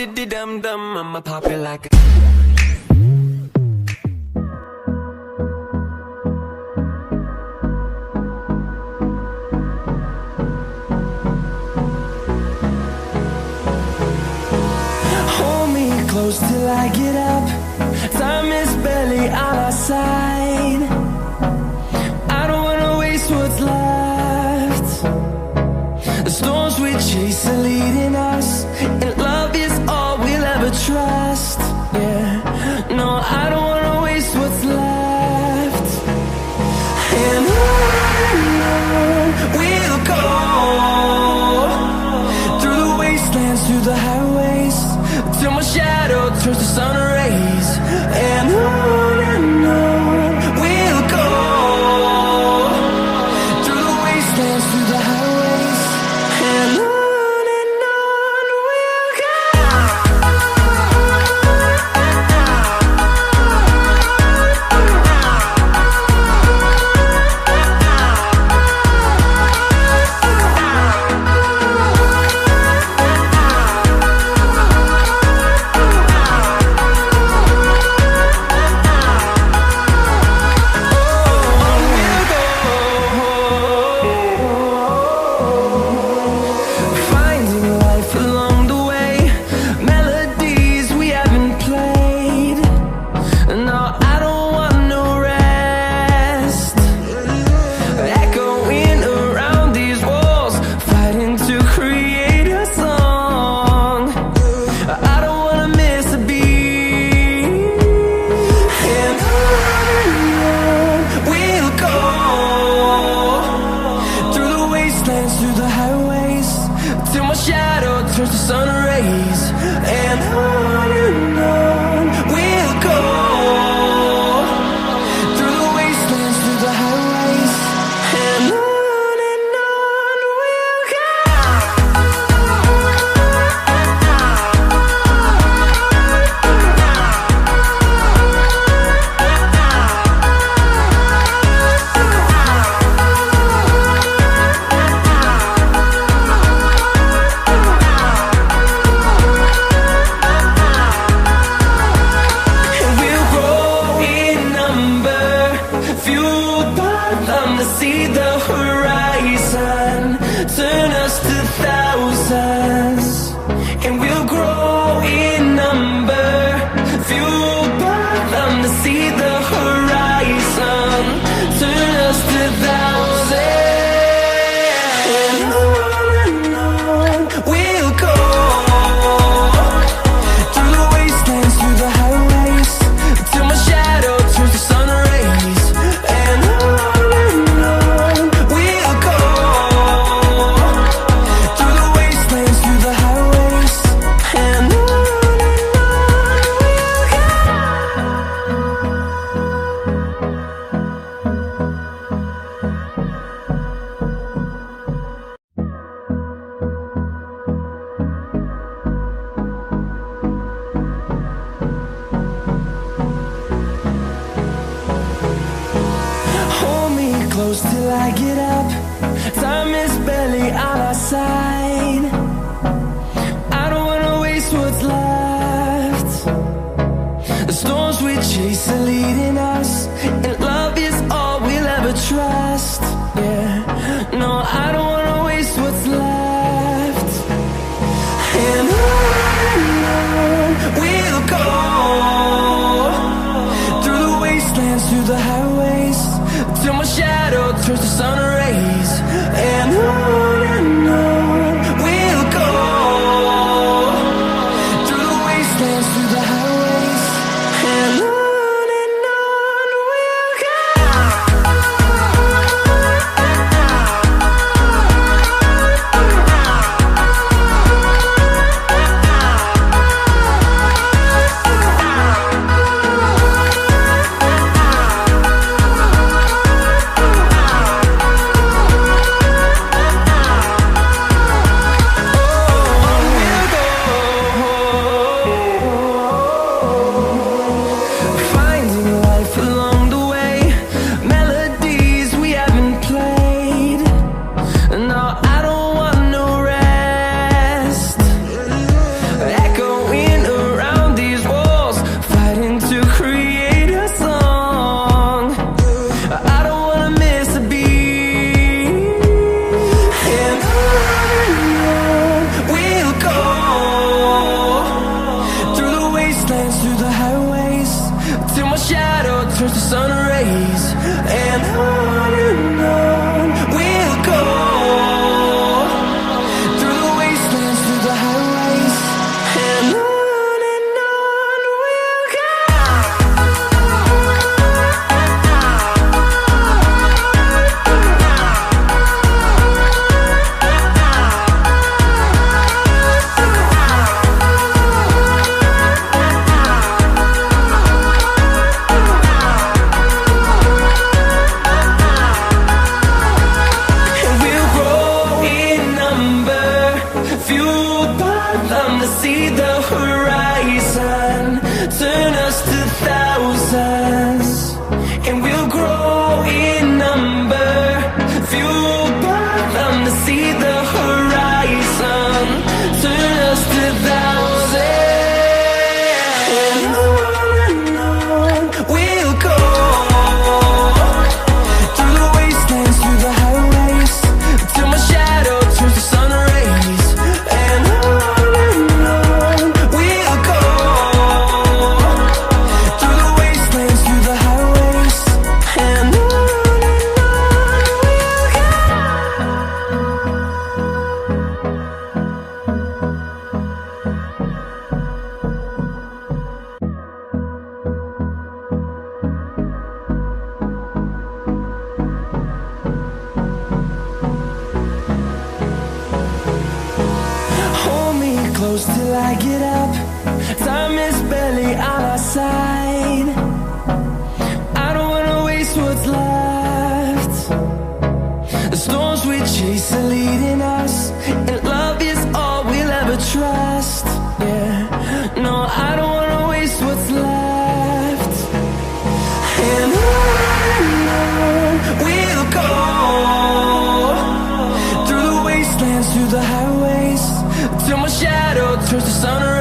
dum, I'ma pop it like a close till I get up. Time is barely on our side. I don't wanna waste what's left. The storms we chase are leading us, and love is all we'll ever trust. Yeah, no, I don't wanna waste what's left. And on we'll go, through the wastelands, through the highways, till my shadow turns to sun rays. And on we'll go, through the wastelands, through the highways, and on we'll go. Through the highways, till my shadow turns to sun rays. And on we'll go, through the wastelands, through the highways, and on we'll go. See the horizon, turn us to thousands, and we'll grow in number, fueled by them to see the horizon, turn us to thousands, and on we'll go, through the wastelands, through the highways, till my shadow turns to sun rays. And close till I get up. Time is barely on our side. I don't wanna waste what's left. The storms we chase are leading us, and love is all we'll ever trust. Yeah, no, I don't wanna waste what's left. And on we'll go, through the wastelands, through the highways, till my shadow turns to sun rays. And on we'll go, through the wastelands, through the highways, and on fathom to see the horizon. Turn us to thousands, and we'll grow in number. Fueled by them to see the horizon. Turn us to thousands, and on we'll go. Through the wastelands, through the highways, till my shadow turns to sun rays. And on we'll go. Through the wastelands, through the highways, and on hold me close till I get up. Time is barely on our side. I don't wanna waste what's left. The storms we chase are leading us, and love is all we'll ever trust. Yeah, no, I don't wanna waste what's left. And on we'll go. Through the wastelands, through the highways, till my shadow turns to sun rays.